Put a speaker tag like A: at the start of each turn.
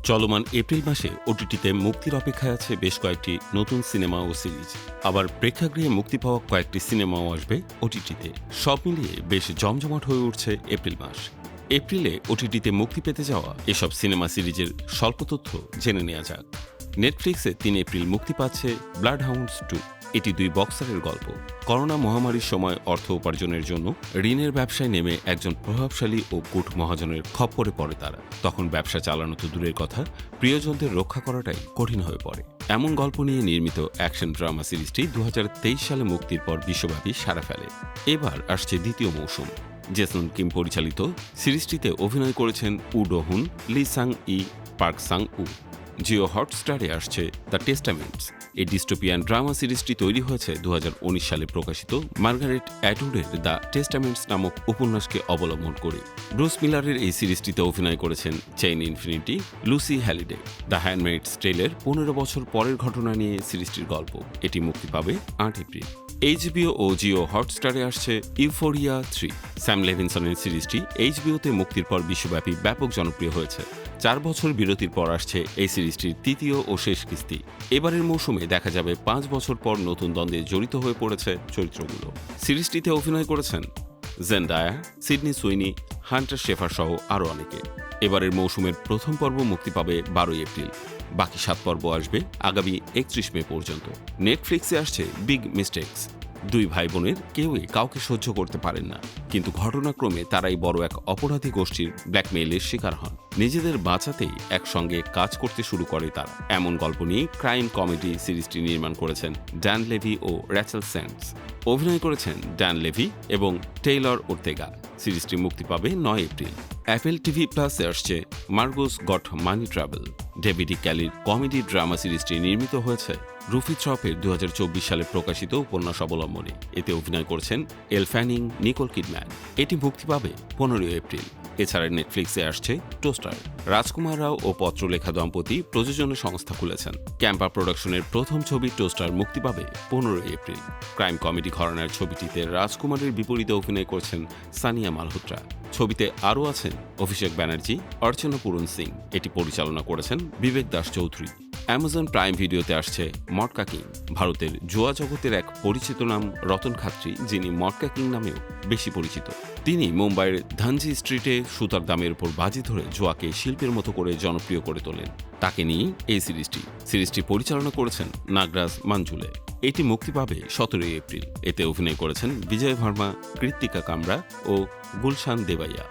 A: চলমান এপ্রিল মাসে ওটিটিতে মুক্তির অপেক্ষায় আছে বেশ কয়েকটি নতুন সিনেমা ও সিরিজ। আবার প্রেক্ষাগৃহে মুক্তি পাওয়া কয়েকটি সিনেমাও আসবে ওটিটিতে। সব মিলিয়ে বেশ জমজমাট হয়ে উঠছে এপ্রিল মাস। এপ্রিলে ওটিটিতে মুক্তি পেতে যাওয়া এসব সিনেমা সিরিজের স্বল্প তথ্য জেনে নেওয়া যাক। নেটফ্লিক্সে ৩ এপ্রিল মুক্তি পাচ্ছে ব্লাডহাউন্ডস 2। এটি 2 বক্সারের গল্প। করোনা মহামারীর সময় অর্থ উপার্জনের জন্য ঋণের ব্যবসায় নেমে একজন প্রভাবশালী ও কূট মহাজনের খপ্পরে পড়ে তারা। তখন ব্যবসা চালানো তো দূরের কথা, প্রিয়জনদের রক্ষা করাটাই কঠিন হয়ে পড়ে। এমন গল্প নিয়ে নির্মিত অ্যাকশন ড্রামা সিরিজটি 2023 সালে মুক্তির পর বিশ্বব্যাপী সাড়া ফেলে। এবার আসছে দ্বিতীয় মৌসুম। জেসন কিম পরিচালিত সিরিজটিতে অভিনয় করেছেন উ ডো-হুন, লি সাং-ই, পার্ক সাং-উ। জিও হটস্টারে আসছে দ্য টেস্টামেন্টস। এই ডিস্টোপিয়ান ড্রামা সিরিজটি তৈরি হয়েছে 2019 সালে প্রকাশিত মার্গারেট অ্যাটউডের দ্য টেস্টামেন্টস নামক উপন্যাসকে অবলম্বন করে। ব্রুস মিলারের এই সিরিজটিতে অভিনয় করেছেন Chase Infiniti, Lucy Halliday. The handmaid's টেলের 15 বছর পরের ঘটনা নিয়ে সিরিজটির গল্প। এটি মুক্তি পাবে 8 এপ্রিল। এইচবিও ও জিও হটস্টারে আসছে ইউফোরিয়া 3। স্যাম লেভিনসনের সিরিজটি এইচবিওতে মুক্তির পর বিশ্বব্যাপী ব্যাপক জনপ্রিয় হয়েছে। 4 বছর বিরতির পর আসছে এই সিরিজটির তৃতীয় ও শেষ কিস্তি। এবারের মৌসুমে দেখা যাবে 5 বছর পর নতুন দ্বন্দ্বে জড়িত হয়ে পড়েছে চরিত্রগুলো। সিরিজটিতে অভিনয় করেছেন জেন্ডায়া, সিডনি সুইনি, হান্টার শেফার সহ আরও অনেকে। এবারের মৌসুমের প্রথম পর্ব মুক্তি পাবে 12 এপ্রিল। বাকি 7 পর্ব আসবে আগামী 31 মে পর্যন্ত। নেটফ্লিক্সে আসছে বিগ মিস্টেকস। 2 ভাই বোনের কেউই কাউকে সহ্য করতে পারেন না, কিন্তু ঘটনাক্রমে তারাই বড় এক অপরাধী গোষ্ঠীর ব্ল্যাকমেইলের শিকার হন। নিজেদের বাঁচাতেই একসঙ্গে কাজ করতে শুরু করে তারা। এমন গল্প নিয়ে ক্রাইম কমেডি সিরিজটি নির্মাণ করেছেন ড্যান লেভি ও র্যাচেল স্যান্ডস। অভিনয় করেছেন ড্যান লেভি এবং টেইলর ওর্তেগা। সিরিজটি মুক্তি পাবে 9 এপ্রিল। অ্যাপেল টিভি প্লাসে আসছে মার্গোস গট মানি ট্রাভেল। ডেভিড ক্যালির কমেডি ড্রামা সিরিজটি নির্মিত হয়েছে রুফি থ্রপের 2024 সালে প্রকাশিত উপন্যাস অবলম্বনে। এতে অভিনয় করেছেন এল ফ্যানিং, নিকোল কিডম্যান। এটি মুক্তি পাবে 15 এপ্রিল। এছাড়া নেটফ্লিক্সে আসছে টোস্টার। রাজকুমার রাও ও পত্রলেখা দম্পতি প্রযোজনের সংস্থা খুলেছেন। ক্যাম্পা প্রোডাকশনের প্রথম ছবি টোস্টার মুক্তি পাবে 15 এপ্রিল। ক্রাইম কমেডি ঘরানার ছবিটিতে রাজকুমারের বিপরীতে অভিনয় করছেন সানিয়া মালহোত্রা। ছবিতে আরও আছেন অভিষেক ব্যানার্জি, অর্চনা পূরণ সিং। এটি পরিচালনা করেছেন বিবেক দাস চৌধুরী। অ্যামাজন প্রাইম ভিডিওতে আসছে মটকা কিং। ভারতের জুয়া জগতের এক পরিচিত নাম রতন খাত্রী, যিনি মটকা কিং নামেও বেশি পরিচিত। তিনি মুম্বাইয়ের ধানজি স্ট্রিটে সুতার দামের উপর বাজি ধরে জুয়াকে শিল্পের মতো করে জনপ্রিয় করে তোলেন। তাকে নিয়ে এই সিরিজটি পরিচালনা করেছেন নাগরাজ মাঞ্জুলে। এটি মুক্তি পাবে 17 এপ্রিল। এতে অভিনয় করেছেন বিজয় ভার্মা, কৃত্তিকা কামরা ও গুলশান দেবাইয়া।